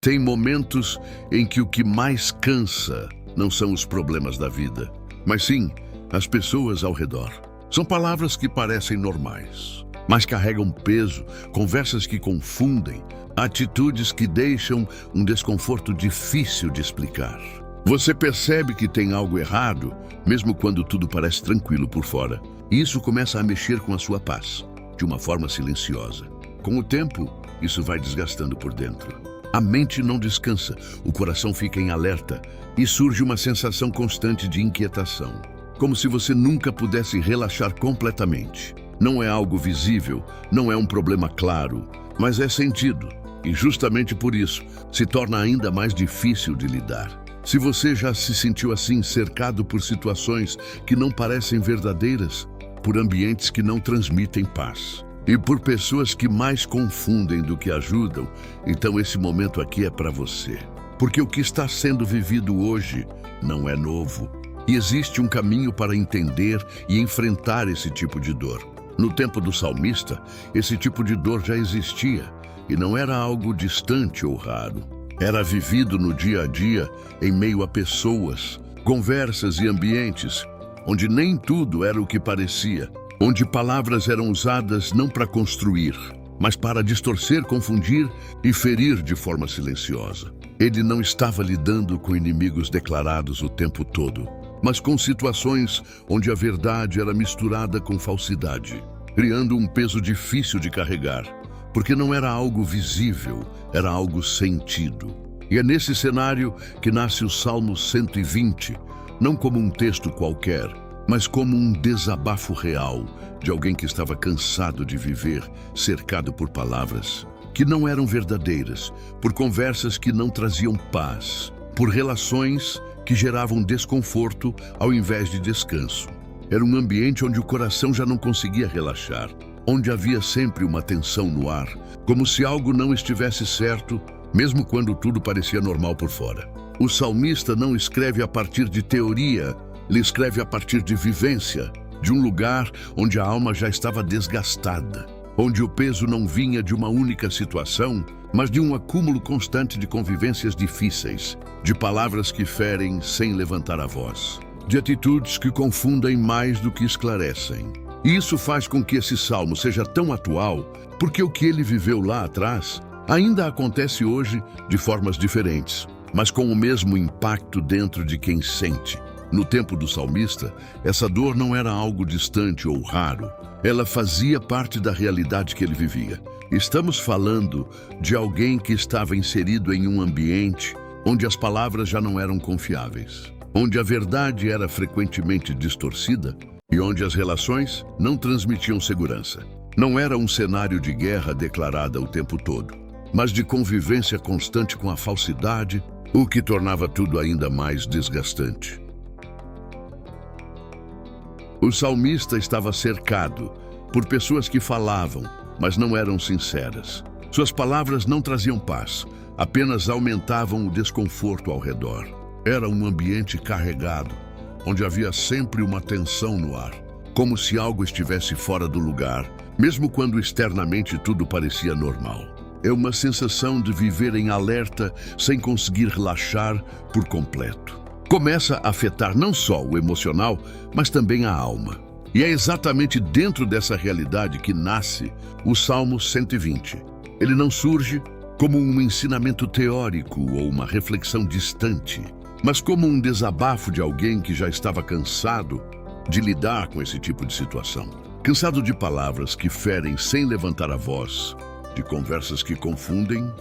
Tem momentos em que o que mais cansa não são os problemas da vida, mas sim as pessoas ao redor. São palavras que parecem normais, mas carregam peso, conversas que confundem, atitudes que deixam um desconforto difícil de explicar. Você percebe que tem algo errado, mesmo quando tudo parece tranquilo por fora. E isso começa a mexer com a sua paz, de uma forma silenciosa. Com o tempo, isso vai desgastando por dentro. A mente não descansa, o coração fica em alerta e surge uma sensação constante de inquietação, como se você nunca pudesse relaxar completamente. Não é algo visível, não é um problema claro, mas é sentido, e justamente por isso se torna ainda mais difícil de lidar. Se você já se sentiu assim, cercado por situações que não parecem verdadeiras, por ambientes que não transmitem paz, e por pessoas que mais confundem do que ajudam, então esse momento aqui é para você. Porque o que está sendo vivido hoje não é novo. E existe um caminho para entender e enfrentar esse tipo de dor. No tempo do salmista, esse tipo de dor já existia, e não era algo distante ou raro. Era vivido no dia a dia, em meio a pessoas, conversas e ambientes, onde nem tudo era o que parecia. Onde palavras eram usadas não para construir, mas para distorcer, confundir e ferir de forma silenciosa. Ele não estava lidando com inimigos declarados o tempo todo, mas com situações onde a verdade era misturada com falsidade, criando um peso difícil de carregar, porque não era algo visível, era algo sentido. E é nesse cenário que nasce o Salmo 120, não como um texto qualquer, mas como um desabafo real de alguém que estava cansado de viver cercado por palavras que não eram verdadeiras, por conversas que não traziam paz, por relações que geravam desconforto ao invés de descanso. Era um ambiente onde o coração já não conseguia relaxar, onde havia sempre uma tensão no ar, como se algo não estivesse certo, mesmo quando tudo parecia normal por fora. O salmista não escreve a partir de teoria, ele escreve a partir de vivência, de um lugar onde a alma já estava desgastada, onde o peso não vinha de uma única situação, mas de um acúmulo constante de convivências difíceis, de palavras que ferem sem levantar a voz, de atitudes que confundem mais do que esclarecem. E isso faz com que esse salmo seja tão atual, porque o que ele viveu lá atrás ainda acontece hoje de formas diferentes, mas com o mesmo impacto dentro de quem sente. No tempo do salmista, essa dor não era algo distante ou raro. Ela fazia parte da realidade que ele vivia. Estamos falando de alguém que estava inserido em um ambiente onde as palavras já não eram confiáveis, onde a verdade era frequentemente distorcida e onde as relações não transmitiam segurança. Não era um cenário de guerra declarada o tempo todo, mas de convivência constante com a falsidade, o que tornava tudo ainda mais desgastante. O salmista estava cercado por pessoas que falavam, mas não eram sinceras. Suas palavras não traziam paz, apenas aumentavam o desconforto ao redor. Era um ambiente carregado, onde havia sempre uma tensão no ar, como se algo estivesse fora do lugar, mesmo quando externamente tudo parecia normal. É uma sensação de viver em alerta sem conseguir relaxar por completo. Começa a afetar não só o emocional, mas também a alma. E é exatamente dentro dessa realidade que nasce o Salmo 120. Ele não surge como um ensinamento teórico ou uma reflexão distante, mas como um desabafo de alguém que já estava cansado de lidar com esse tipo de situação. Cansado de palavras que ferem sem levantar a voz, de conversas que confundem,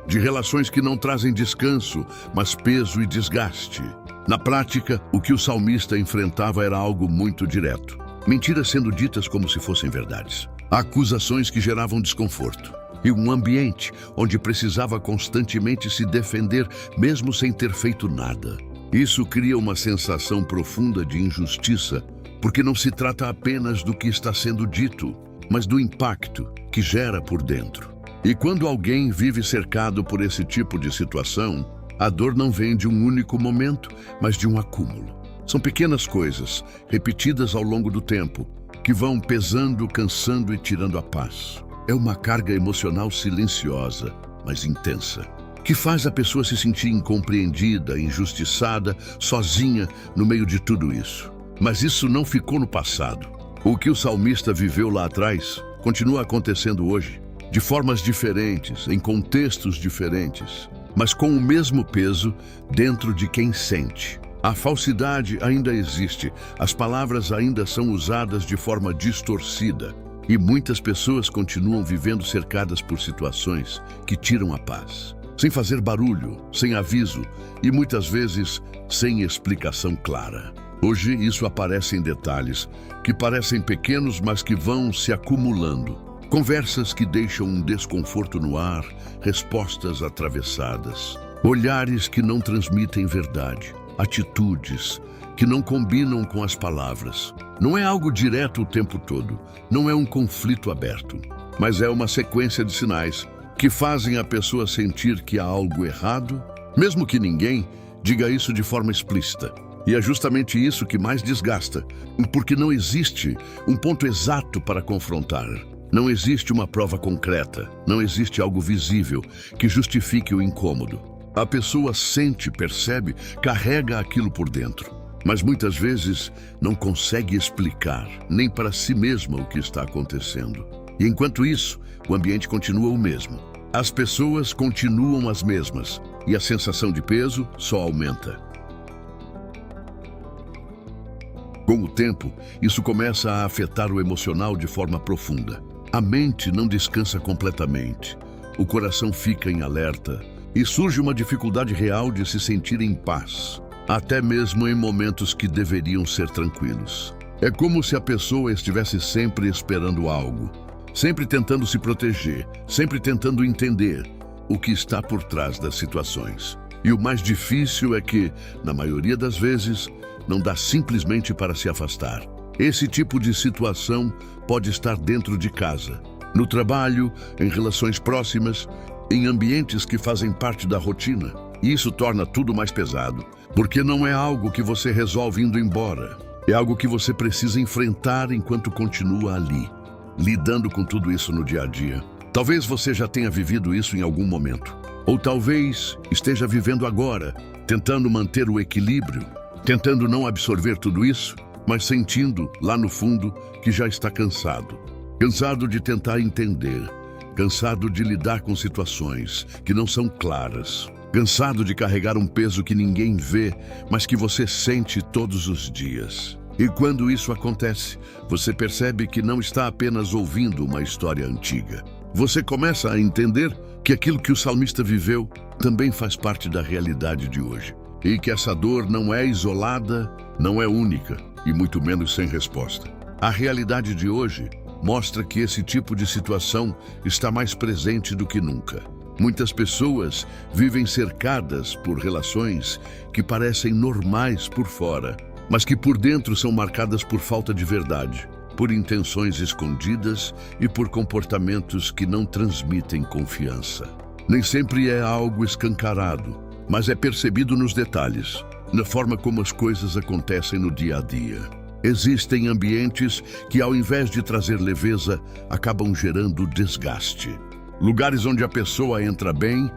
de relações que não trazem descanso, mas peso e desgaste. Na prática, o que o salmista enfrentava era algo muito direto. Mentiras sendo ditas como se fossem verdades. Acusações que geravam desconforto. E um ambiente onde precisava constantemente se defender, mesmo sem ter feito nada. Isso cria uma sensação profunda de injustiça, porque não se trata apenas do que está sendo dito, mas do impacto que gera por dentro. E quando alguém vive cercado por esse tipo de situação, a dor não vem de um único momento, mas de um acúmulo. São pequenas coisas, repetidas ao longo do tempo, que vão pesando, cansando e tirando a paz. É uma carga emocional silenciosa, mas intensa, que faz a pessoa se sentir incompreendida, injustiçada, sozinha no meio de tudo isso. Mas isso não ficou no passado. O que o salmista viveu lá atrás continua acontecendo hoje, de formas diferentes, em contextos diferentes, mas com o mesmo peso dentro de quem sente. A falsidade ainda existe, as palavras ainda são usadas de forma distorcida e muitas pessoas continuam vivendo cercadas por situações que tiram a paz, sem fazer barulho, sem aviso e muitas vezes sem explicação clara. Hoje isso aparece em detalhes que parecem pequenos, mas que vão se acumulando. Conversas que deixam um desconforto no ar, respostas atravessadas, olhares que não transmitem verdade, atitudes que não combinam com as palavras. Não é algo direto o tempo todo, não é um conflito aberto, mas é uma sequência de sinais que fazem a pessoa sentir que há algo errado, mesmo que ninguém diga isso de forma explícita. E é justamente isso que mais desgasta, porque não existe um ponto exato para confrontar. Não existe uma prova concreta, não existe algo visível que justifique o incômodo. A pessoa sente, percebe, carrega aquilo por dentro, mas muitas vezes não consegue explicar nem para si mesma o que está acontecendo. E enquanto isso, o ambiente continua o mesmo. As pessoas continuam as mesmas e a sensação de peso só aumenta. Com o tempo, isso começa a afetar o emocional de forma profunda. A mente não descansa completamente, o coração fica em alerta e surge uma dificuldade real de se sentir em paz, até mesmo em momentos que deveriam ser tranquilos. É como se a pessoa estivesse sempre esperando algo, sempre tentando se proteger, sempre tentando entender o que está por trás das situações. E o mais difícil é que, na maioria das vezes, não dá simplesmente para se afastar. Esse tipo de situação pode estar dentro de casa, no trabalho, em relações próximas, em ambientes que fazem parte da rotina. E isso torna tudo mais pesado, porque não é algo que você resolve indo embora. É algo que você precisa enfrentar enquanto continua ali, lidando com tudo isso no dia a dia. Talvez você já tenha vivido isso em algum momento, ou talvez esteja vivendo agora, tentando manter o equilíbrio, tentando não absorver tudo isso, mas sentindo, lá no fundo, que já está cansado. Cansado de tentar entender, cansado de lidar com situações que não são claras, cansado de carregar um peso que ninguém vê, mas que você sente todos os dias. E quando isso acontece, você percebe que não está apenas ouvindo uma história antiga. Você começa a entender que aquilo que o salmista viveu também faz parte da realidade de hoje. E que essa dor não é isolada, não é única, e muito menos sem resposta. A realidade de hoje mostra que esse tipo de situação está mais presente do que nunca. Muitas pessoas vivem cercadas por relações que parecem normais por fora, mas que por dentro são marcadas por falta de verdade, por intenções escondidas e por comportamentos que não transmitem confiança. Nem sempre é algo escancarado, mas é percebido nos detalhes, na forma como as coisas acontecem no dia a dia. Existem ambientes que, ao invés de trazer leveza, acabam gerando desgaste. Lugares onde a pessoa entra bem,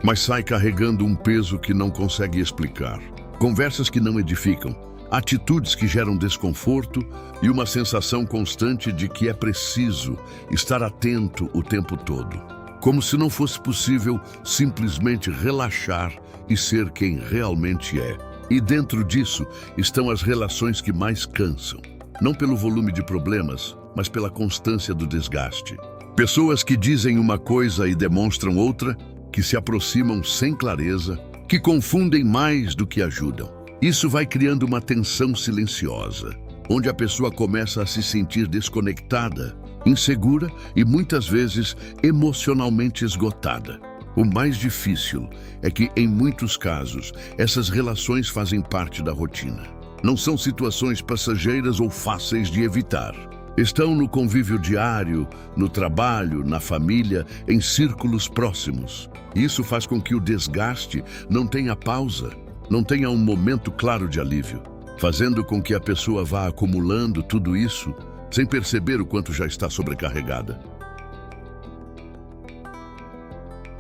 mas sai carregando um peso que não consegue explicar. Conversas que não edificam, atitudes que geram desconforto e uma sensação constante de que é preciso estar atento o tempo todo. Como se não fosse possível simplesmente relaxar e ser quem realmente é. E dentro disso estão as relações que mais cansam. Não pelo volume de problemas, mas pela constância do desgaste. Pessoas que dizem uma coisa e demonstram outra, que se aproximam sem clareza, que confundem mais do que ajudam. Isso vai criando uma tensão silenciosa, onde a pessoa começa a se sentir desconectada, insegura e muitas vezes emocionalmente esgotada. O mais difícil é que, em muitos casos, essas relações fazem parte da rotina. Não são situações passageiras ou fáceis de evitar. Estão no convívio diário, no trabalho, na família, em círculos próximos. Isso faz com que o desgaste não tenha pausa, não tenha um momento claro de alívio, fazendo com que a pessoa vá acumulando tudo isso sem perceber o quanto já está sobrecarregada.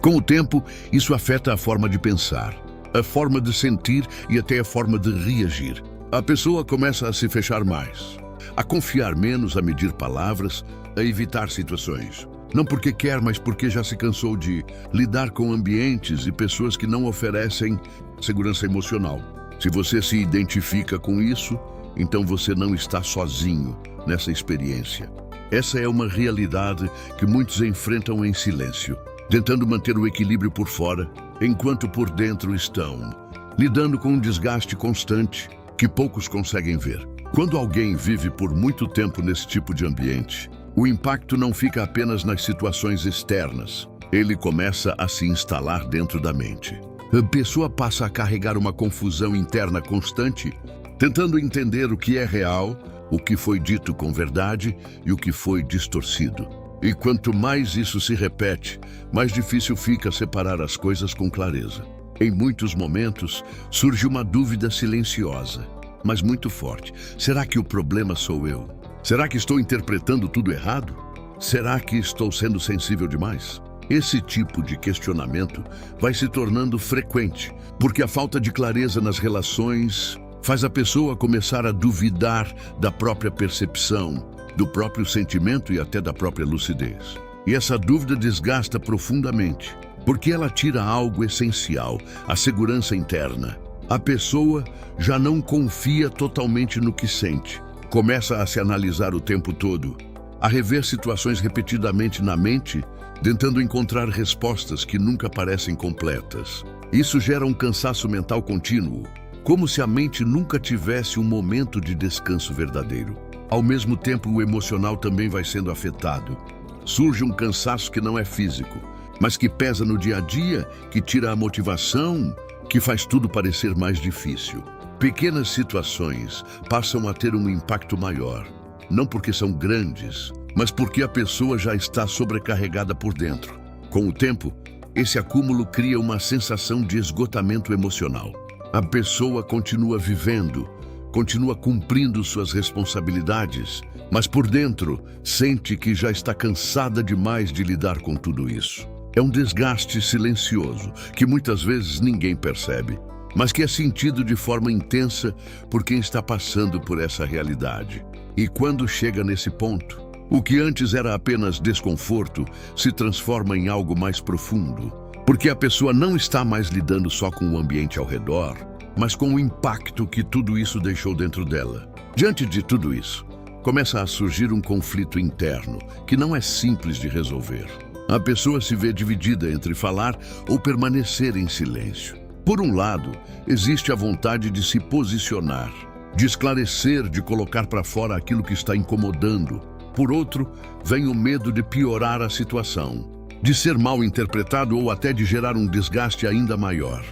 Com o tempo, isso afeta a forma de pensar, a forma de sentir e até a forma de reagir. A pessoa começa a se fechar mais, a confiar menos, a medir palavras, a evitar situações. Não porque quer, mas porque já se cansou de lidar com ambientes e pessoas que não oferecem segurança emocional. Se você se identifica com isso, então você não está sozinho nessa experiência. Essa é uma realidade que muitos enfrentam em silêncio, tentando manter o equilíbrio por fora, enquanto por dentro estão lidando com um desgaste constante que poucos conseguem ver. Quando alguém vive por muito tempo nesse tipo de ambiente, o impacto não fica apenas nas situações externas. Ele começa a se instalar dentro da mente. A pessoa passa a carregar uma confusão interna constante, tentando entender o que é real, o que foi dito com verdade e o que foi distorcido. E quanto mais isso se repete, mais difícil fica separar as coisas com clareza. Em muitos momentos, surge uma dúvida silenciosa, mas muito forte. Será que o problema sou eu? Será que estou interpretando tudo errado? Será que estou sendo sensível demais? Esse tipo de questionamento vai se tornando frequente, porque a falta de clareza nas relações faz a pessoa começar a duvidar da própria percepção, do próprio sentimento e até da própria lucidez. E essa dúvida desgasta profundamente, porque ela tira algo essencial, a segurança interna. A pessoa já não confia totalmente no que sente. Começa a se analisar o tempo todo, a rever situações repetidamente na mente, tentando encontrar respostas que nunca parecem completas. Isso gera um cansaço mental contínuo, como se a mente nunca tivesse um momento de descanso verdadeiro. Ao mesmo tempo, o emocional também vai sendo afetado. Surge um cansaço que não é físico, mas que pesa no dia a dia, que tira a motivação, que faz tudo parecer mais difícil. Pequenas situações passam a ter um impacto maior, não porque são grandes, mas porque a pessoa já está sobrecarregada por dentro. Com o tempo, esse acúmulo cria uma sensação de esgotamento emocional. A pessoa continua vivendo, continua cumprindo suas responsabilidades, mas por dentro sente que já está cansada demais de lidar com tudo isso. É um desgaste silencioso que muitas vezes ninguém percebe, mas que é sentido de forma intensa por quem está passando por essa realidade. E quando chega nesse ponto, o que antes era apenas desconforto se transforma em algo mais profundo, porque a pessoa não está mais lidando só com o ambiente ao redor, mas com o impacto que tudo isso deixou dentro dela. Diante de tudo isso, começa a surgir um conflito interno que não é simples de resolver. A pessoa se vê dividida entre falar ou permanecer em silêncio. Por um lado, existe a vontade de se posicionar, de esclarecer, de colocar para fora aquilo que está incomodando. Por outro, vem o medo de piorar a situação, de ser mal interpretado ou até de gerar um desgaste ainda maior.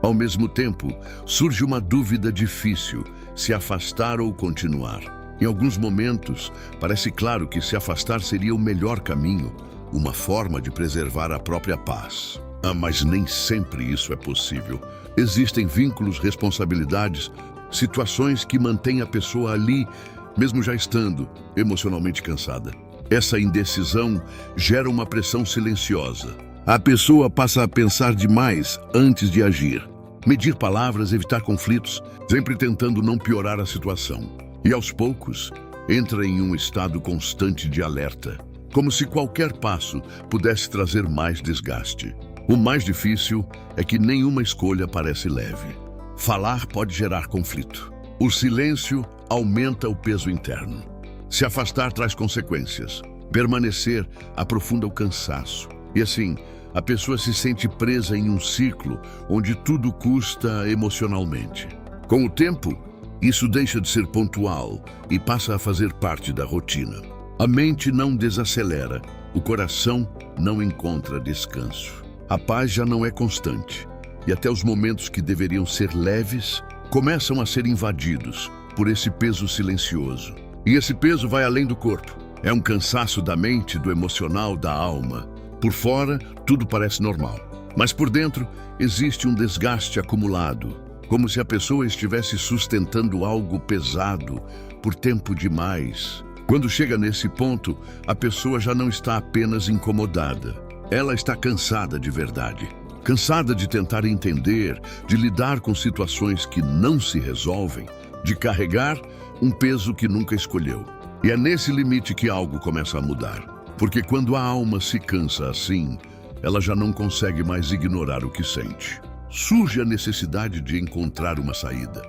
Ao mesmo tempo, surge uma dúvida difícil, se afastar ou continuar. Em alguns momentos, parece claro que se afastar seria o melhor caminho, uma forma de preservar a própria paz. Mas nem sempre isso é possível. Existem vínculos, responsabilidades, situações que mantêm a pessoa ali, mesmo já estando emocionalmente cansada. Essa indecisão gera uma pressão silenciosa. A pessoa passa a pensar demais antes de agir, medir palavras, evitar conflitos, sempre tentando não piorar a situação. E aos poucos, entra em um estado constante de alerta, como se qualquer passo pudesse trazer mais desgaste. O mais difícil é que nenhuma escolha parece leve. Falar pode gerar conflito. O silêncio aumenta o peso interno. Se afastar traz consequências. Permanecer aprofunda o cansaço. E assim, a pessoa se sente presa em um ciclo onde tudo custa emocionalmente. Com o tempo, isso deixa de ser pontual e passa a fazer parte da rotina. A mente não desacelera, o coração não encontra descanso. A paz já não é constante, e até os momentos que deveriam ser leves começam a ser invadidos por esse peso silencioso. E esse peso vai além do corpo. É um cansaço da mente, do emocional, da alma. Por fora, tudo parece normal, mas por dentro existe um desgaste acumulado, como se a pessoa estivesse sustentando algo pesado por tempo demais. Quando chega nesse ponto, a pessoa já não está apenas incomodada. Ela está cansada de verdade. Cansada de tentar entender, de lidar com situações que não se resolvem, de carregar um peso que nunca escolheu. E é nesse limite que algo começa a mudar. Porque quando a alma se cansa assim, ela já não consegue mais ignorar o que sente. Surge a necessidade de encontrar uma saída,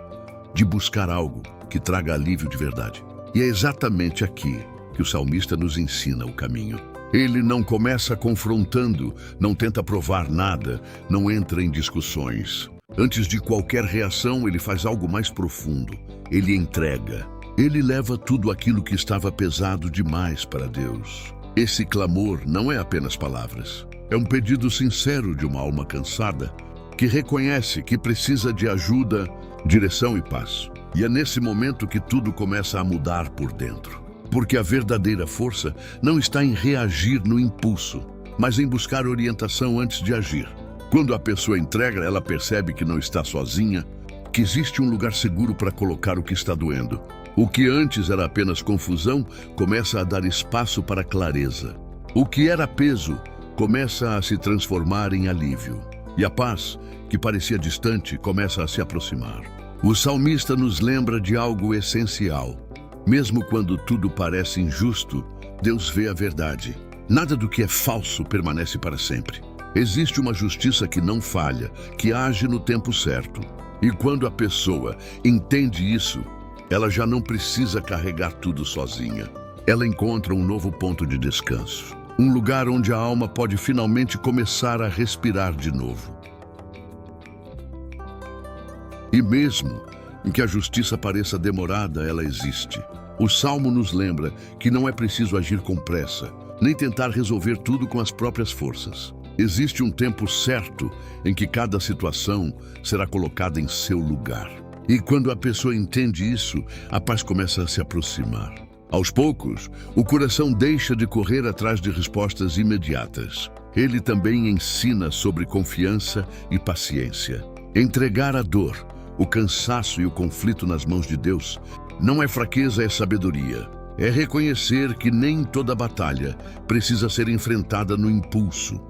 de buscar algo que traga alívio de verdade. E é exatamente aqui que o salmista nos ensina o caminho. Ele não começa confrontando, não tenta provar nada, não entra em discussões. Antes de qualquer reação, ele faz algo mais profundo. Ele entrega. Ele leva tudo aquilo que estava pesado demais para Deus. Esse clamor não é apenas palavras. É um pedido sincero de uma alma cansada que reconhece que precisa de ajuda, direção e paz. E é nesse momento que tudo começa a mudar por dentro. Porque a verdadeira força não está em reagir no impulso, mas em buscar orientação antes de agir. Quando a pessoa entrega, ela percebe que não está sozinha, que existe um lugar seguro para colocar o que está doendo. O que antes era apenas confusão, começa a dar espaço para clareza. O que era peso, começa a se transformar em alívio. E a paz, que parecia distante, começa a se aproximar. O salmista nos lembra de algo essencial. Mesmo quando tudo parece injusto, Deus vê a verdade. Nada do que é falso permanece para sempre. Existe uma justiça que não falha, que age no tempo certo. E quando a pessoa entende isso, ela já não precisa carregar tudo sozinha. Ela encontra um novo ponto de descanso. Um lugar onde a alma pode finalmente começar a respirar de novo. E mesmo em que a justiça pareça demorada, ela existe. O Salmo nos lembra que não é preciso agir com pressa, nem tentar resolver tudo com as próprias forças. Existe um tempo certo em que cada situação será colocada em seu lugar. E quando a pessoa entende isso, a paz começa a se aproximar. Aos poucos, o coração deixa de correr atrás de respostas imediatas. Ele também ensina sobre confiança e paciência. Entregar a dor, o cansaço e o conflito nas mãos de Deus não é fraqueza, é sabedoria. É reconhecer que nem toda batalha precisa ser enfrentada no impulso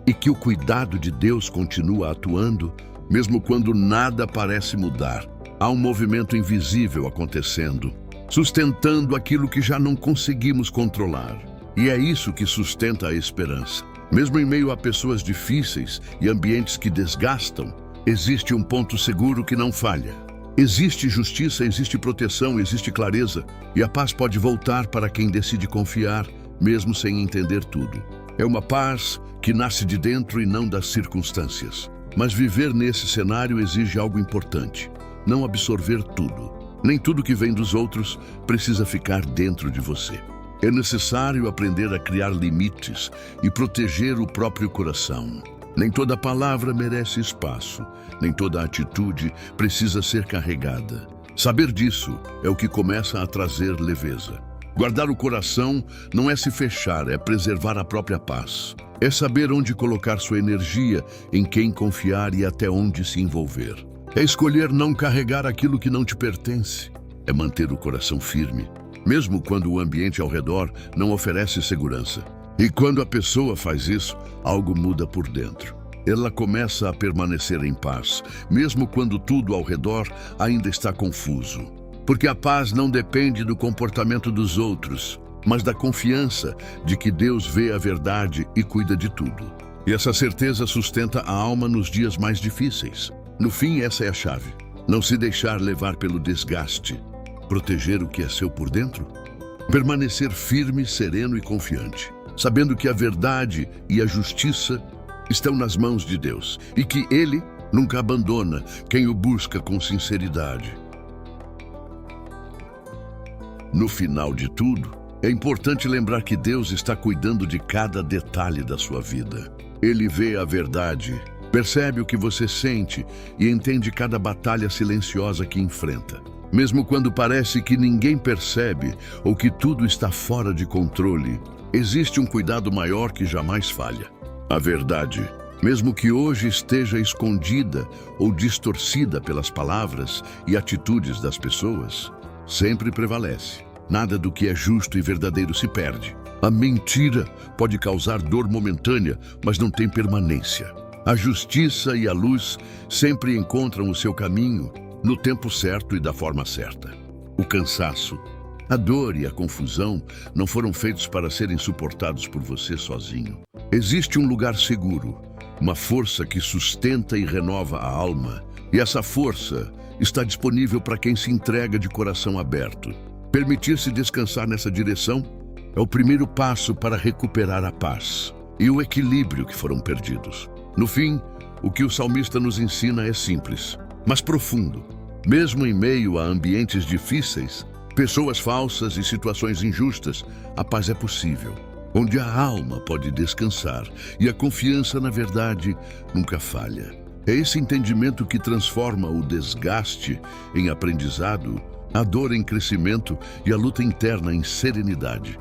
e que o cuidado de Deus continua atuando, mesmo quando nada parece mudar. Há um movimento invisível acontecendo, sustentando aquilo que já não conseguimos controlar. E é isso que sustenta a esperança. Mesmo em meio a pessoas difíceis e ambientes que desgastam, existe um ponto seguro que não falha. Existe justiça, existe proteção, existe clareza, e a paz pode voltar para quem decide confiar, mesmo sem entender tudo. É uma paz que nasce de dentro e não das circunstâncias. Mas viver nesse cenário exige algo importante: não absorver tudo. Nem tudo que vem dos outros precisa ficar dentro de você. É necessário aprender a criar limites e proteger o próprio coração. Nem toda palavra merece espaço, nem toda atitude precisa ser carregada. Saber disso é o que começa a trazer leveza. Guardar o coração não é se fechar, é preservar a própria paz. É saber onde colocar sua energia, em quem confiar e até onde se envolver. É escolher não carregar aquilo que não te pertence. É manter o coração firme, mesmo quando o ambiente ao redor não oferece segurança. E quando a pessoa faz isso, algo muda por dentro. Ela começa a permanecer em paz, mesmo quando tudo ao redor ainda está confuso. Porque a paz não depende do comportamento dos outros, mas da confiança de que Deus vê a verdade e cuida de tudo. E essa certeza sustenta a alma nos dias mais difíceis. No fim, essa é a chave. Não se deixar levar pelo desgaste. Proteger o que é seu por dentro. Permanecer firme, sereno e confiante, sabendo que a verdade e a justiça estão nas mãos de Deus e que Ele nunca abandona quem o busca com sinceridade. No final de tudo, é importante lembrar que Deus está cuidando de cada detalhe da sua vida. Ele vê a verdade, percebe o que você sente e entende cada batalha silenciosa que enfrenta. Mesmo quando parece que ninguém percebe ou que tudo está fora de controle, existe um cuidado maior que jamais falha. A verdade, mesmo que hoje esteja escondida ou distorcida pelas palavras e atitudes das pessoas, sempre prevalece. Nada do que é justo e verdadeiro se perde. A mentira pode causar dor momentânea, mas não tem permanência. A justiça e a luz sempre encontram o seu caminho no tempo certo e da forma certa. O cansaço, a dor e a confusão não foram feitos para serem suportados por você sozinho. Existe um lugar seguro, uma força que sustenta e renova a alma, e essa força está disponível para quem se entrega de coração aberto. Permitir-se descansar nessa direção é o primeiro passo para recuperar a paz e o equilíbrio que foram perdidos. No fim, o que o salmista nos ensina é simples, mas profundo. Mesmo em meio a ambientes difíceis, pessoas falsas e situações injustas, a paz é possível. Onde a alma pode descansar e a confiança na verdade nunca falha. É esse entendimento que transforma o desgaste em aprendizado, a dor em crescimento e a luta interna em serenidade.